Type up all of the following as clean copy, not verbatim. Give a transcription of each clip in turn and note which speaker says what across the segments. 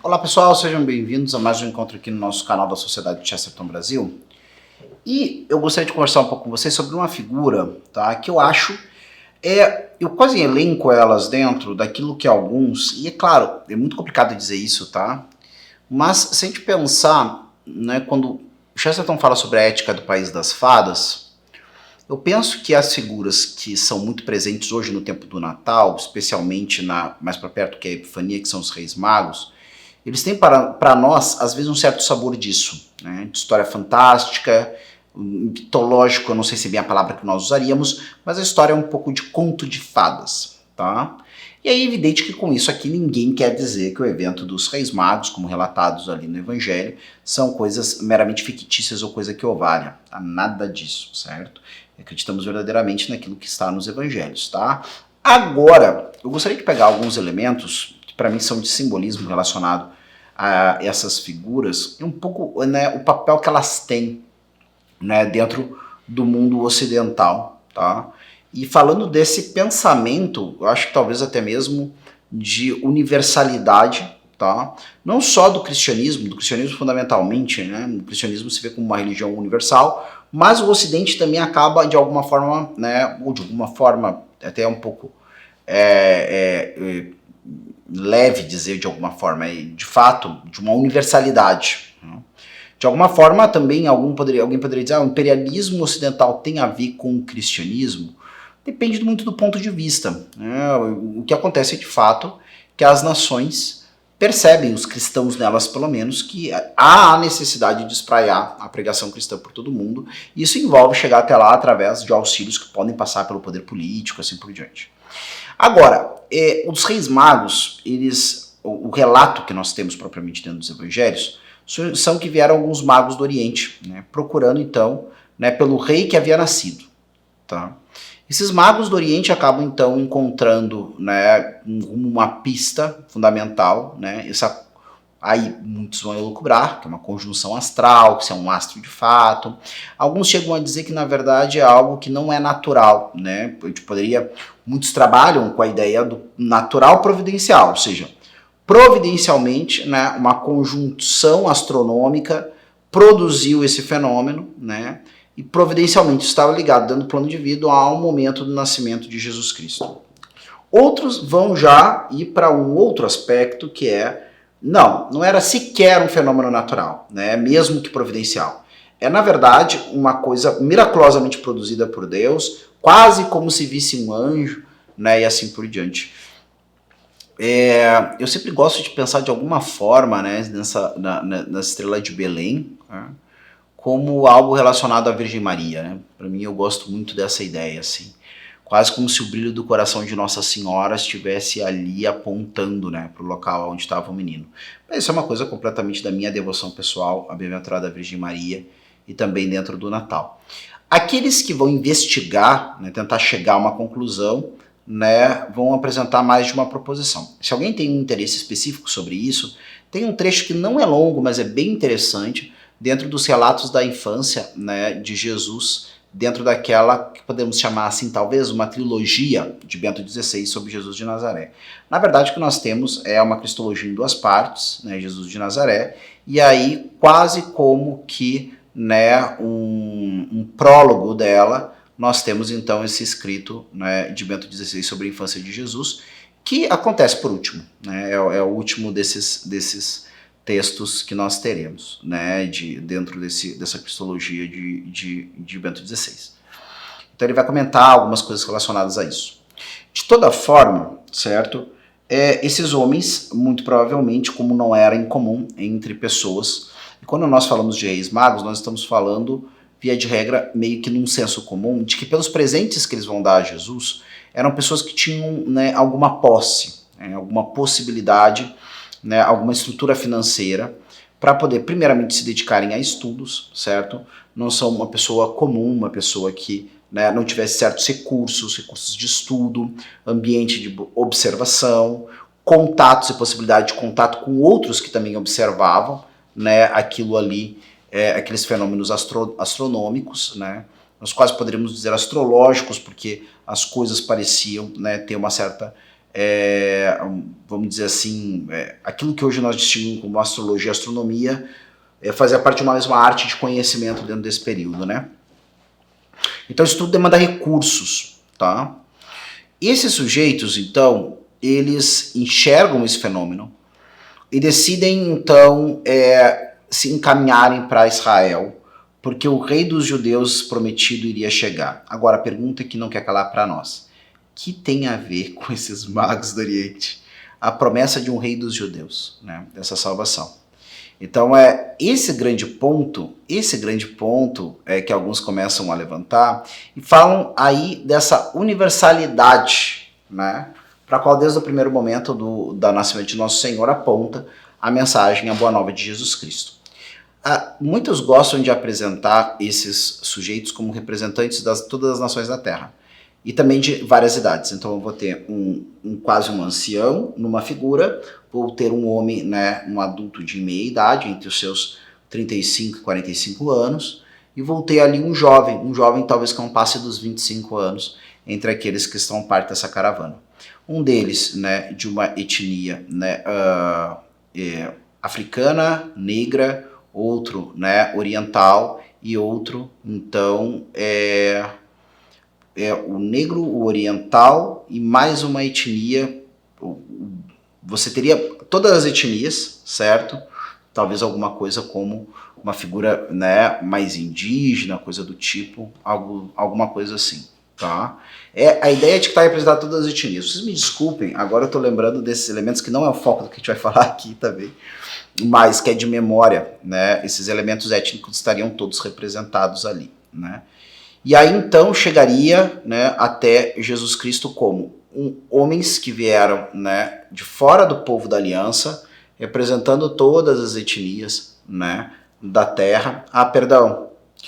Speaker 1: Olá pessoal, sejam bem-vindos a mais um encontro aqui no nosso canal da Sociedade Chesterton Brasil. E eu gostaria de conversar um pouco com vocês sobre uma figura, tá, que eu acho, eu quase elenco elas dentro daquilo que alguns, e é claro, é muito complicado dizer isso, tá? Mas se a gente pensar, né, quando Chesterton fala sobre a ética do País das Fadas, eu penso que as figuras que são muito presentes hoje no tempo do Natal, especialmente mais para perto que é a Epifania, que são os Reis Magos, eles têm para nós, às vezes, um certo sabor disso, né? De história fantástica, mitológico, eu não sei se é bem a palavra que nós usaríamos, mas a história é um pouco de conto de fadas, tá? E é evidente que com isso aqui ninguém quer dizer que o evento dos Reis Magos, como relatados ali no Evangelho, são coisas meramente fictícias ou coisa que valha. Tá? Nada disso, certo? Acreditamos verdadeiramente naquilo que está nos Evangelhos, tá? Agora, eu gostaria de pegar alguns elementos que para mim são de simbolismo relacionado a essas figuras e um pouco, né, o papel que elas têm, né, dentro do mundo ocidental, tá? E falando desse pensamento, eu acho que talvez até mesmo de universalidade, tá? Não só do cristianismo fundamentalmente, né? O cristianismo se vê como uma religião universal, mas o Ocidente também acaba de alguma forma, né, ou de alguma forma até um pouco leve dizer de alguma forma, de fato, de uma universalidade. Né? De alguma forma também alguém poderia dizer, o imperialismo ocidental tem a ver com o cristianismo? Depende muito do ponto de vista. Né? O que acontece é de fato que as nações percebem, os cristãos nelas pelo menos, que há a necessidade de espraiar a pregação cristã por todo mundo. E isso envolve chegar até lá através de auxílios que podem passar pelo poder político, assim por diante. Agora, os Reis Magos, o relato que nós temos propriamente dentro dos Evangelhos, são que vieram alguns magos do Oriente, né, procurando então, né, pelo rei que havia nascido. Tá? Esses magos do Oriente acabam então encontrando, né, uma pista fundamental, né, aí muitos vão elucubrar, que é uma conjunção astral, que isso é um astro de fato. Alguns chegam a dizer que na verdade é algo que não é natural, né? Muitos trabalham com a ideia do natural providencial, ou seja, providencialmente, né, uma conjunção astronômica produziu esse fenômeno, né? E providencialmente estava ligado, dando plano de vida ao momento do nascimento de Jesus Cristo. Outros vão já ir para um outro aspecto que não era sequer um fenômeno natural, né? Mesmo que providencial. É, na verdade, uma coisa miraculosamente produzida por Deus, quase como se visse um anjo, né? E assim por diante. Eu sempre gosto de pensar de alguma forma, né, na estrela de Belém, né, como algo relacionado à Virgem Maria. Né? Para mim, eu gosto muito dessa ideia, assim. Quase como se o brilho do coração de Nossa Senhora estivesse ali apontando, né, para o local onde estava o menino. Mas isso é uma coisa completamente da minha devoção pessoal, a bem-aventurada Virgem Maria, e também dentro do Natal. Aqueles que vão investigar, né, tentar chegar a uma conclusão, né, vão apresentar mais de uma proposição. Se alguém tem um interesse específico sobre isso, tem um trecho que não é longo, mas é bem interessante, dentro dos relatos da infância, né, de Jesus, dentro daquela que podemos chamar assim, talvez, uma trilogia de Bento XVI sobre Jesus de Nazaré. Na verdade, o que nós temos é uma cristologia em duas partes, né, Jesus de Nazaré, e aí quase como que, né, um prólogo dela, nós temos então esse escrito, né, de Bento XVI sobre a infância de Jesus, que acontece por último, né, é o último desses textos que nós teremos, né, dentro dessa cristologia de Bento XVI. Então ele vai comentar algumas coisas relacionadas a isso. De toda forma, certo, esses homens, muito provavelmente, como não era incomum entre pessoas, e quando nós falamos de reis magos, nós estamos falando, via de regra, meio que num senso comum, de que pelos presentes que eles vão dar a Jesus, eram pessoas que tinham, né, alguma posse, né, alguma possibilidade, né, alguma estrutura financeira, para poder primeiramente se dedicarem a estudos, certo? Não são uma pessoa comum, uma pessoa que, né, não tivesse certos recursos de estudo, ambiente de observação, contatos e possibilidade de contato com outros que também observavam, né, aquilo ali, aqueles fenômenos astronômicos, né, nós quase poderíamos dizer astrológicos, porque as coisas pareciam, né, ter uma certa vamos dizer assim, aquilo que hoje nós distinguimos como astrologia e astronomia, fazia parte de uma mesma arte de conhecimento dentro desse período, né? Então isso tudo demanda recursos, tá? Esses sujeitos, então, eles enxergam esse fenômeno e decidem, então, se encaminharem para Israel, porque o rei dos judeus prometido iria chegar. Agora, a pergunta que não quer calar para nós: que tem a ver com esses magos do Oriente? A promessa de um rei dos judeus, né, dessa salvação. Então esse grande ponto que alguns começam a levantar e falam aí dessa universalidade, né, para a qual desde o primeiro momento do nascimento de Nosso Senhor aponta a mensagem, a boa nova de Jesus Cristo. Muitos gostam de apresentar esses sujeitos como representantes de todas as nações da Terra e também de várias idades. Então eu vou ter quase um ancião numa figura, vou ter um homem, né, um adulto de meia idade, entre os seus 35 e 45 anos, e vou ter ali um jovem talvez que não passe dos 25 anos, entre aqueles que estão parte dessa caravana. Um deles, né, de uma etnia, né, africana, negra, outro, né, oriental, e outro, então, o negro, o oriental e mais uma etnia. Você teria todas as etnias, certo? Talvez alguma coisa como uma figura, né, mais indígena, coisa do tipo, alguma coisa assim, tá? A ideia de que está representado todas as etnias. Vocês me desculpem, agora eu estou lembrando desses elementos que não é o foco do que a gente vai falar aqui também, mas que é de memória, né? Esses elementos étnicos estariam todos representados ali, né? E aí então chegaria, né, até Jesus Cristo como homens que vieram, né, de fora do povo da aliança, representando todas as etnias, né, da terra.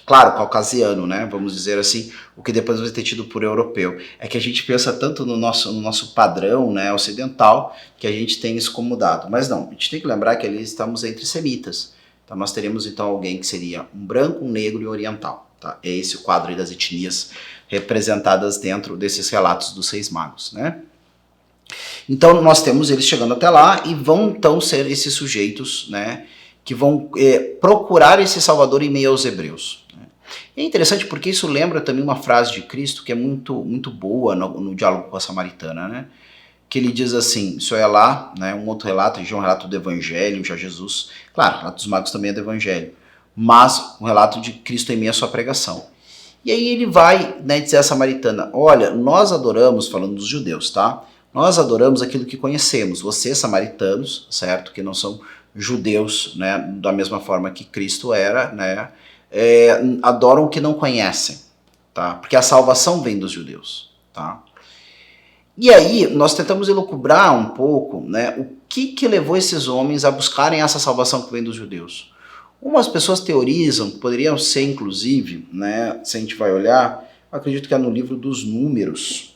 Speaker 1: Claro, caucasiano, né, vamos dizer assim, o que depois vai ter tido por europeu. É que a gente pensa tanto no nosso padrão, né, ocidental, que a gente tem isso como dado. Mas não, a gente tem que lembrar que ali estamos entre semitas. Então nós teríamos então alguém que seria um branco, um negro e um oriental. Tá? É esse o quadro aí das etnias representadas dentro desses relatos dos Reis Magos, né? Então nós temos eles chegando até lá e vão então ser esses sujeitos, né, que vão procurar esse Salvador em meio aos hebreus. Né? É interessante porque isso lembra também uma frase de Cristo que é muito, muito boa no diálogo com a samaritana, né? Que ele diz assim, isso é lá, né, um outro relato, já é um relato do Evangelho, já Jesus, claro, o relato dos magos também é do Evangelho, mas um relato de Cristo em meio à sua pregação. E aí ele vai, né, dizer à samaritana, olha, nós adoramos, falando dos judeus, tá? Nós adoramos aquilo que conhecemos. Vocês, samaritanos, certo? Que não são judeus, né, da mesma forma que Cristo era, né, adoram o que não conhecem, tá? Porque a salvação vem dos judeus, tá? E aí nós tentamos elucubrar um pouco, né, o que levou esses homens a buscarem essa salvação que vem dos judeus. Umas pessoas teorizam que poderiam ser, inclusive, né, se a gente vai olhar, eu acredito que é no livro dos Números,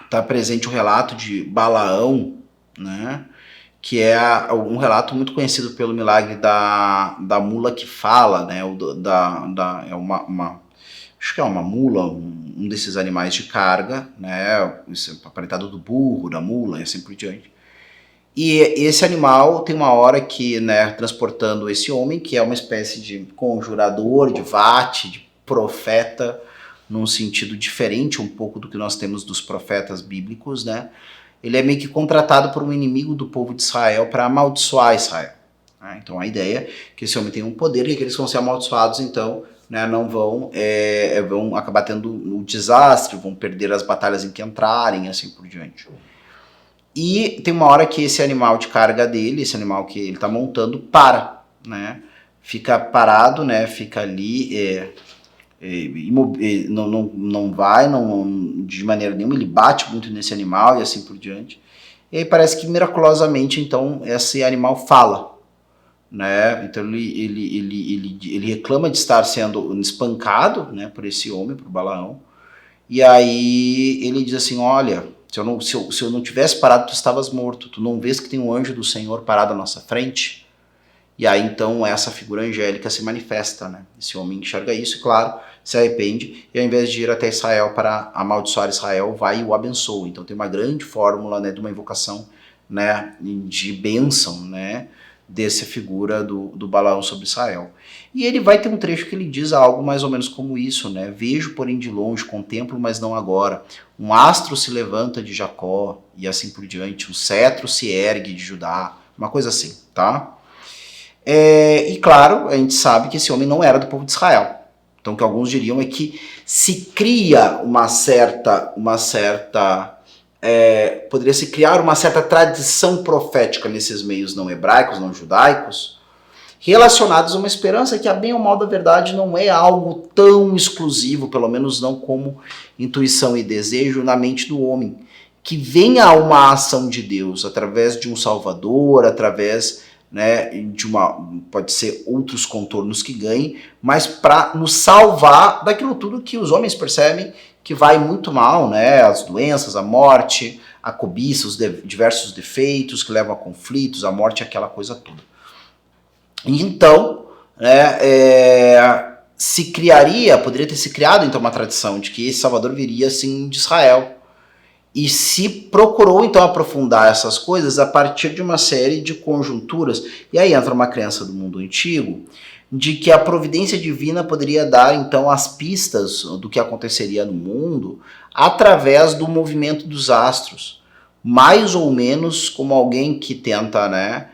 Speaker 1: está presente o relato de Balaão, né, que é um relato muito conhecido pelo milagre da mula que fala, né, acho que é uma mula, um desses animais de carga, né, aparentado do burro, da mula e assim por diante. E esse animal tem uma hora que, né, transportando esse homem, que é uma espécie de conjurador, de vate, de profeta, num sentido diferente um pouco do que nós temos dos profetas bíblicos, né? Ele é meio que contratado por um inimigo do povo de Israel para amaldiçoar Israel. Né? Então a ideia é que esse homem tem um poder e que eles vão ser amaldiçoados, então, né, não vão acabar tendo um desastre, vão perder as batalhas em que entrarem, assim por diante. E tem uma hora que esse animal de carga dele, esse animal que ele está montando, né? Fica parado, né? Fica ali, não vai, de maneira nenhuma, ele bate muito nesse animal e assim por diante. E aí parece que miraculosamente, então, esse animal fala, né? Então ele reclama de estar sendo espancado, né, por esse homem, por Balaão. E aí ele diz assim, olha, se eu não tivesse parado, tu estavas morto. Tu não vês que tem um anjo do Senhor parado à nossa frente? E aí então essa figura angélica se manifesta, né? Esse homem enxerga isso, e claro, se arrepende e ao invés de ir até Israel para amaldiçoar Israel, vai e o abençoa. Então tem uma grande fórmula, né, de uma invocação, né, de bênção, né, dessa figura do Balaão sobre Israel. E ele vai ter um trecho que ele diz algo mais ou menos como isso, né? Vejo, porém, de longe, contemplo, mas não agora. Um astro se levanta de Jacó, e assim por diante. Um cetro se ergue de Judá. Uma coisa assim, tá? E claro, a gente sabe que esse homem não era do povo de Israel. Então o que alguns diriam é que se cria poderia se criar uma certa tradição profética nesses meios não hebraicos, não judaicos, relacionados a uma esperança que, a bem ou mal da verdade, não é algo tão exclusivo, pelo menos não como intuição e desejo na mente do homem. Que venha uma ação de Deus através de um Salvador, através, né, de pode ser outros contornos que ganhem, mas para nos salvar daquilo tudo que os homens percebem que vai muito mal, né? As doenças, a morte, a cobiça, os diversos defeitos que levam a conflitos, a morte, aquela coisa toda. Então, né, poderia ter se criado então uma tradição de que esse Salvador viria assim de Israel. E se procurou então aprofundar essas coisas a partir de uma série de conjunturas. E aí entra uma crença do mundo antigo de que a providência divina poderia dar então as pistas do que aconteceria no mundo através do movimento dos astros, mais ou menos como alguém que tenta, né,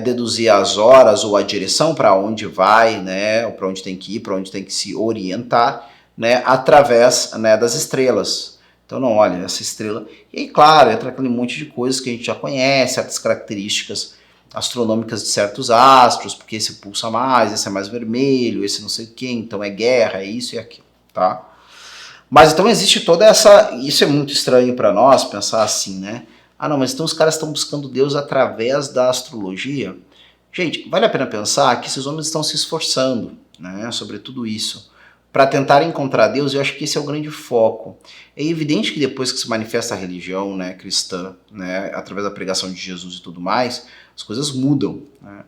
Speaker 1: deduzir as horas ou a direção para onde vai, né, ou para onde tem que ir, para onde tem que se orientar, né, através, né, das estrelas. Então, não, olha, essa estrela... E aí, claro, entra aquele monte de coisas que a gente já conhece, certas características astronômicas de certos astros, porque esse pulsa mais, esse é mais vermelho, esse não sei o que, então é guerra, é isso e aquilo, tá? Mas então existe toda essa... Isso é muito estranho para nós, pensar assim, né? Ah, não, mas então os caras estão buscando Deus através da astrologia? Gente, vale a pena pensar que esses homens estão se esforçando, né, sobre tudo isso, para tentar encontrar Deus. E eu acho que esse é o grande foco. É evidente que depois que se manifesta a religião, né, cristã, né, através da pregação de Jesus e tudo mais, as coisas mudam, né?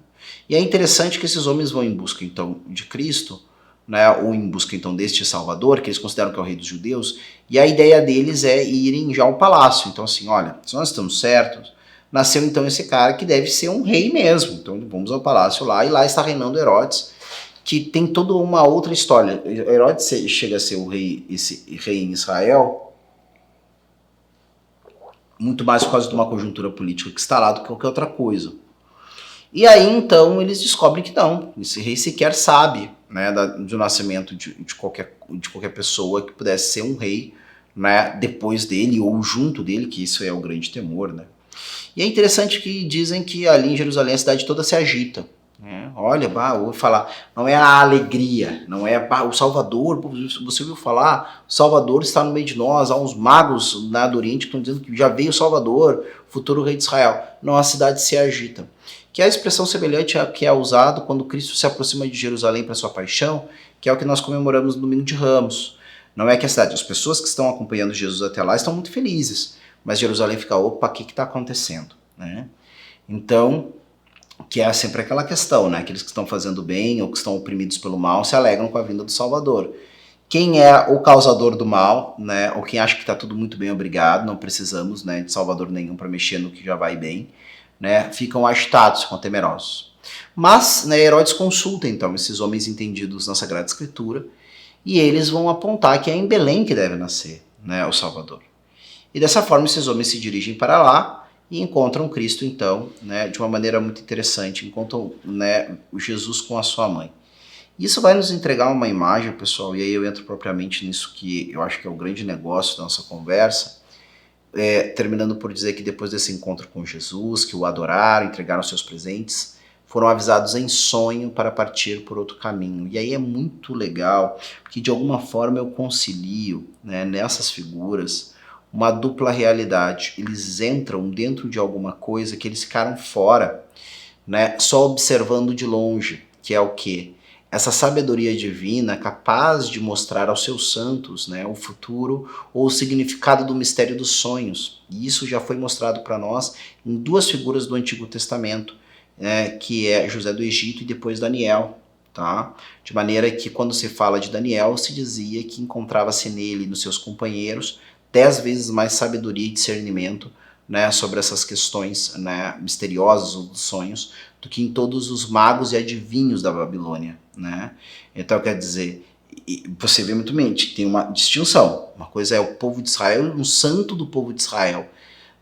Speaker 1: E é interessante que esses homens vão em busca, então, de Cristo, né, ou em busca, então, deste Salvador, que eles consideram que é o rei dos judeus, e a ideia deles é irem já ao palácio. Então, assim, olha, se nós estamos certos, nasceu, então, esse cara que deve ser um rei mesmo. Então, vamos ao palácio lá, e lá está reinando Herodes, que tem toda uma outra história. Herodes chega a ser esse rei em Israel, muito mais por causa de uma conjuntura política que está lá do que qualquer outra coisa. E aí, então, eles descobrem que não, esse rei sequer sabe, né, do nascimento de qualquer pessoa que pudesse ser um rei, né, depois dele ou junto dele, que isso é o grande temor, né. E é interessante que dizem que ali em Jerusalém a cidade toda se agita. Olha, vou falar, não é a alegria, não é o Salvador, você ouviu falar? O Salvador está no meio de nós, há uns magos lá do Oriente que estão dizendo que já veio o Salvador, futuro rei de Israel. Não, a cidade se agita. Que é a expressão semelhante à que é usado quando Cristo se aproxima de Jerusalém para sua paixão, que é o que nós comemoramos no Domingo de Ramos. Não é que a cidade, as pessoas que estão acompanhando Jesus até lá estão muito felizes, mas Jerusalém fica, opa, o que está acontecendo? Né? Então, que é sempre aquela questão, né? Aqueles que estão fazendo bem ou que estão oprimidos pelo mal se alegram com a vinda do Salvador. Quem é o causador do mal, né? Ou quem acha que está tudo muito bem, obrigado, não precisamos, né, de Salvador nenhum para mexer no que já vai bem, né? Ficam agitados, ficam temerosos. Mas, né, Herodes consulta então esses homens entendidos na Sagrada Escritura e eles vão apontar que é em Belém que deve nascer, né, o Salvador. E dessa forma esses homens se dirigem para lá e encontram Cristo, então, né, de uma maneira muito interessante, encontram, né, o Jesus com a sua mãe. Isso vai nos entregar uma imagem, pessoal, e aí eu entro propriamente nisso que eu acho que é o grande negócio da nossa conversa, terminando por dizer que depois desse encontro com Jesus, que o adoraram, entregaram seus presentes, foram avisados em sonho para partir por outro caminho. E aí é muito legal, porque de alguma forma eu concilio, né, nessas figuras uma dupla realidade. Eles entram dentro de alguma coisa que eles ficaram fora, né, só observando de longe, que é o quê? Essa sabedoria divina capaz de mostrar aos seus santos, né, o futuro ou o significado do mistério dos sonhos. E isso já foi mostrado para nós em duas figuras do Antigo Testamento, que é José do Egito e depois Daniel. tá? De maneira que quando se fala de Daniel, se dizia que encontrava-se nele e nos seus companheiros 10 vezes mais sabedoria e discernimento, né, sobre essas questões, né, misteriosas ou dos sonhos, do que em todos os magos e adivinhos da Babilônia, né? Então quer dizer, você vê muito bem que tem uma distinção. Uma coisa é o povo de Israel, um santo do povo de Israel,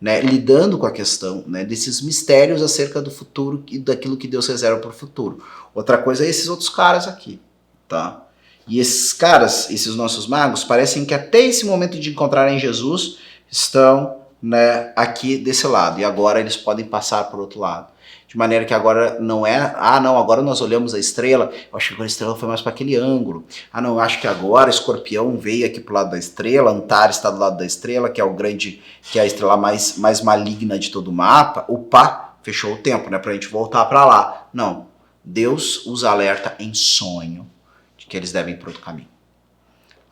Speaker 1: né, lidando com a questão, né, desses mistérios acerca do futuro e daquilo que Deus reserva para o futuro. Outra coisa é esses outros caras aqui, tá? E esses caras, esses nossos magos, parecem que até esse momento de encontrarem Jesus estão, né, aqui desse lado, e agora eles podem passar por outro lado. De maneira que agora não é, não, agora nós olhamos a estrela, eu acho que a estrela foi mais para aquele ângulo. Não, eu acho que agora Escorpião veio aqui pro lado da estrela, Antares está do lado da estrela, que é o grande, que é a estrela mais maligna de todo o mapa. Opa, fechou o tempo, né, pra gente voltar para lá. Não, Deus os alerta em sonho de que eles devem ir para outro caminho.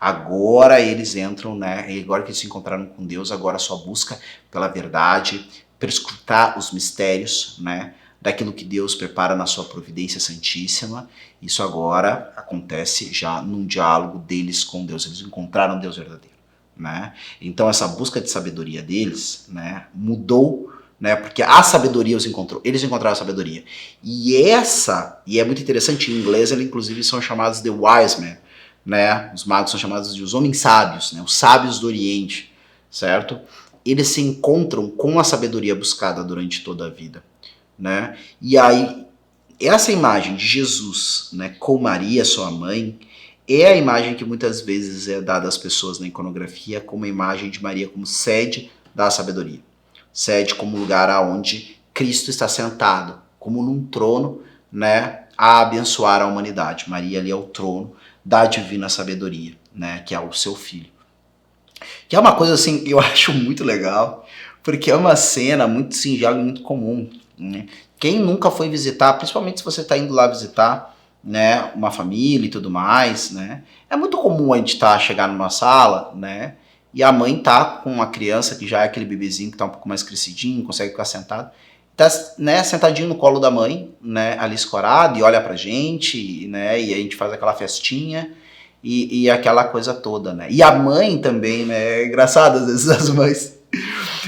Speaker 1: Agora eles entram, né? E agora que eles se encontraram com Deus, agora a sua busca pela verdade, perscrutar os mistérios, né? Daquilo que Deus prepara na sua providência santíssima. Isso agora acontece já num diálogo deles com Deus. Eles encontraram Deus verdadeiro, né? Então essa busca de sabedoria deles, né, mudou, né? Porque a sabedoria os encontrou. Eles encontraram a sabedoria. E é muito interessante, em inglês eles inclusive são chamados de wise men, né? Os magos são chamados de os homens sábios, né? Os sábios do Oriente, certo? Eles se encontram com a sabedoria buscada durante toda a vida, né? E aí, essa imagem de Jesus, né, com Maria, sua mãe, é a imagem que muitas vezes é dada às pessoas na iconografia como a imagem de Maria como sede da sabedoria. Sede como lugar aonde Cristo está sentado, como num trono, né, a abençoar a humanidade. Maria ali é o trono da divina sabedoria, né, que é o seu filho. Que é uma coisa assim que eu acho muito legal, porque é uma cena muito singela e muito comum, né? Quem nunca foi visitar, principalmente se você está indo lá visitar, né, uma família e tudo mais, né? É muito comum a gente chegar numa sala, né, e a mãe tá com a criança que já é aquele bebezinho que tá um pouco mais crescidinho, consegue ficar sentado, tá, né, sentadinho no colo da mãe, né, ali escorado, e olha pra gente, né, e a gente faz aquela festinha e aquela coisa toda, né. E a mãe também, né, é engraçado, às vezes as mães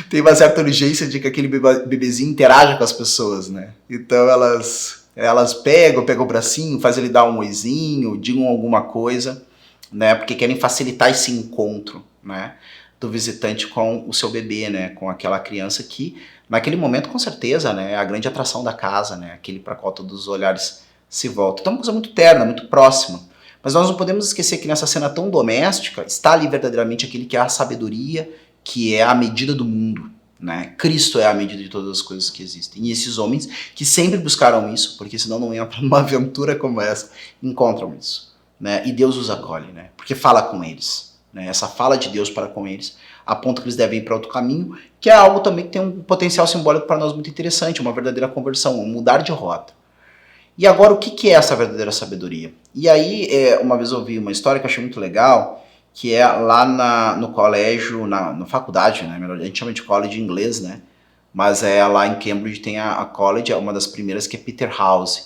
Speaker 1: têm uma certa urgência de que aquele bebezinho interaja com as pessoas, né. Então elas pegam o bracinho, fazem ele dar um oizinho, digam alguma coisa, né, porque querem facilitar esse encontro, né, do visitante com o seu bebê, né, com aquela criança que, naquele momento, com certeza, né, é a grande atração da casa, né, aquele para qual todos os olhares se voltam. Então é uma coisa muito terna, muito próxima. Mas nós não podemos esquecer que nessa cena tão doméstica está ali verdadeiramente aquele que é a sabedoria, que é a medida do mundo, né? Cristo é a medida de todas as coisas que existem. E esses homens que sempre buscaram isso, porque senão não iam para uma aventura como essa, encontram isso, né? E Deus os acolhe, né? Porque fala com eles, né? Essa fala de Deus para com eles aponta que eles devem ir para outro caminho, que é algo também que tem um potencial simbólico para nós muito interessante, uma verdadeira conversão, um mudar de rota. E agora, o que é essa verdadeira sabedoria? E aí, uma vez eu ouvi uma história que eu achei muito legal, que é lá no colégio, na faculdade, né? A gente chama de college em inglês, né? Mas lá em Cambridge tem a college, é uma das primeiras, que é Peterhouse.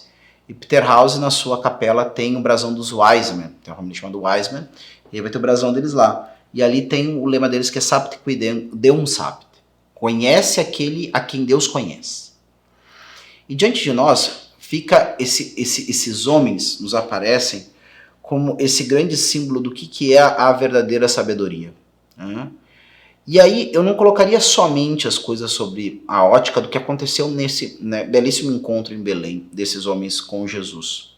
Speaker 1: E Peterhouse, na sua capela, tem o brasão dos Wiseman, tem uma família chamada Wiseman, e aí vai ter o brasão deles lá. E ali tem o lema deles que é Sapte qui Deum sapit. Conhece aquele a quem Deus conhece. E diante de nós, fica esses homens, nos aparecem como esse grande símbolo do que é a verdadeira sabedoria. Né? E aí eu não colocaria somente as coisas sobre a ótica do que aconteceu nesse, né, belíssimo encontro em Belém, desses homens com Jesus.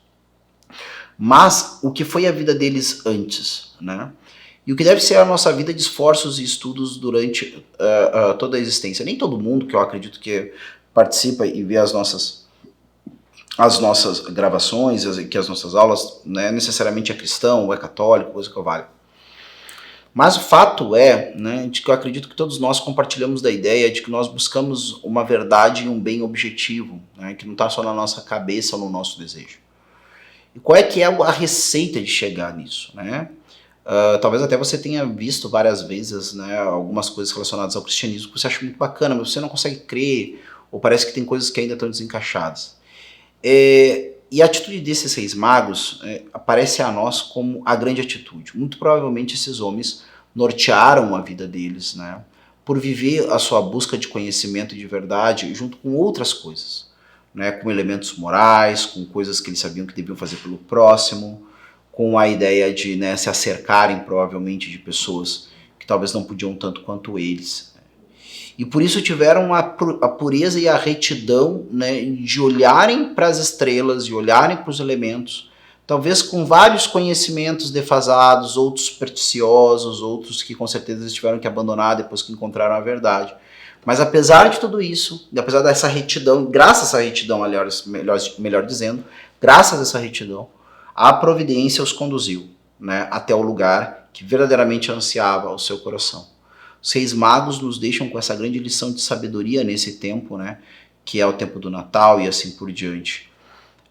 Speaker 1: Mas o que foi a vida deles antes, né? E o que deve ser a nossa vida de esforços e estudos durante toda a existência. Nem todo mundo, que eu acredito que participa e vê as nossas gravações, que as nossas aulas, né, necessariamente é cristão ou é católico, coisa que eu valho. Mas o fato é, né, de que eu acredito que todos nós compartilhamos da ideia de que nós buscamos uma verdade e um bem objetivo, né, que não está só na nossa cabeça ou no nosso desejo. E qual é que é a receita de chegar nisso, né? Talvez até você tenha visto várias vezes, né, algumas coisas relacionadas ao cristianismo que você acha muito bacana, mas você não consegue crer, ou parece que tem coisas que ainda estão desencaixadas. E a atitude desses reis magos aparece a nós como a grande atitude. Muito provavelmente esses homens nortearam a vida deles, né, por viver a sua busca de conhecimento de verdade junto com outras coisas, né, com elementos morais, com coisas que eles sabiam que deviam fazer pelo próximo, com a ideia de, né, se acercarem provavelmente de pessoas que talvez não podiam tanto quanto eles. E por isso tiveram a pureza e a retidão, né, de olharem para as estrelas e olharem para os elementos, talvez com vários conhecimentos defasados, outros supersticiosos, outros que com certeza eles tiveram que abandonar depois que encontraram a verdade. Mas apesar de tudo isso, apesar dessa retidão, graças a essa retidão, aliás, melhor dizendo, graças a essa retidão, a providência os conduziu, né, até o lugar que verdadeiramente ansiava o seu coração. Os reis magos nos deixam com essa grande lição de sabedoria nesse tempo, né, que é o tempo do Natal e assim por diante.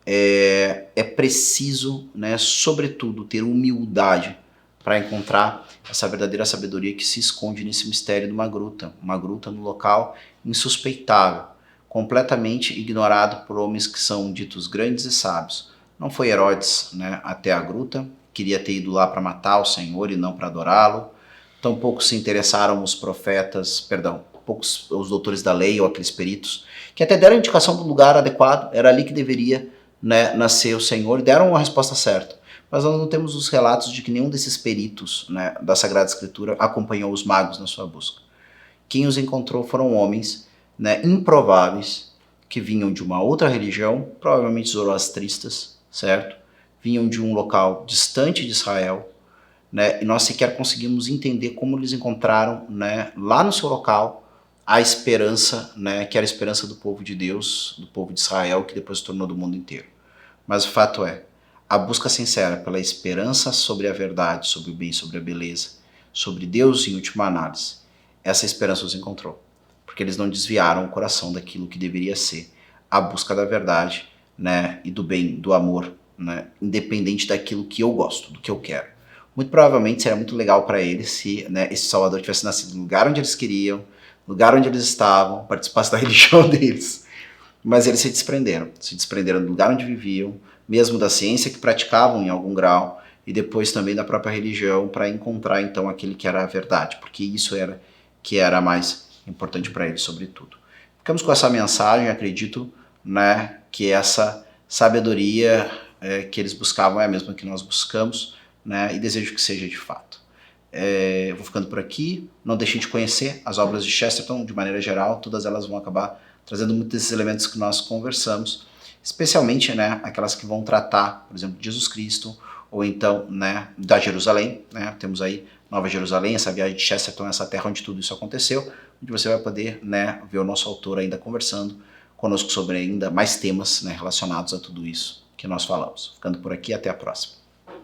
Speaker 1: É preciso, né, sobretudo, ter humildade para encontrar essa verdadeira sabedoria que se esconde nesse mistério de uma gruta no local insuspeitável, completamente ignorado por homens que são ditos grandes e sábios. Não foi Herodes, né, até a gruta, queria ter ido lá para matar o Senhor e não para adorá-lo. Tampouco se interessaram os profetas, poucos os doutores da lei ou aqueles peritos, que até deram a indicação do lugar adequado, era ali que deveria, né, nascer o Senhor, e deram a resposta certa. Mas nós não temos os relatos de que nenhum desses peritos, né, da Sagrada Escritura acompanhou os magos na sua busca. Quem os encontrou foram homens, né, improváveis, que vinham de uma outra religião, provavelmente zoroastristas, certo? Vinham de um local distante de Israel, né, e nós sequer conseguimos entender como eles encontraram, né, lá no seu local a esperança, né, que era a esperança do povo de Deus, do povo de Israel, que depois se tornou do mundo inteiro. Mas o fato é, a busca sincera pela esperança sobre a verdade, sobre o bem, sobre a beleza, sobre Deus em última análise, essa esperança os encontrou, porque eles não desviaram o coração daquilo que deveria ser a busca da verdade, né, e do bem, do amor, né, independente daquilo que eu gosto, do que eu quero. Muito provavelmente seria muito legal para eles se, né, esse Salvador tivesse nascido no lugar onde eles queriam, no lugar onde eles estavam, participasse da religião deles. Mas eles se desprenderam do lugar onde viviam, mesmo da ciência que praticavam em algum grau, e depois também da própria religião, para encontrar então aquele que era a verdade, porque isso era que era mais importante para eles, sobretudo. Ficamos com essa mensagem, acredito, né, que essa sabedoria que eles buscavam é a mesma que nós buscamos, né, e desejo que seja de fato. Vou ficando por aqui, não deixem de conhecer as obras de Chesterton de maneira geral, todas elas vão acabar trazendo muitos desses elementos que nós conversamos, especialmente, né, aquelas que vão tratar, por exemplo, de Jesus Cristo, ou então, né, da Jerusalém, né, temos aí Nova Jerusalém, essa viagem de Chesterton, essa terra onde tudo isso aconteceu, onde você vai poder, né, ver o nosso autor ainda conversando conosco sobre ainda mais temas, né, relacionados a tudo isso que nós falamos. Ficando por aqui, até a próxima.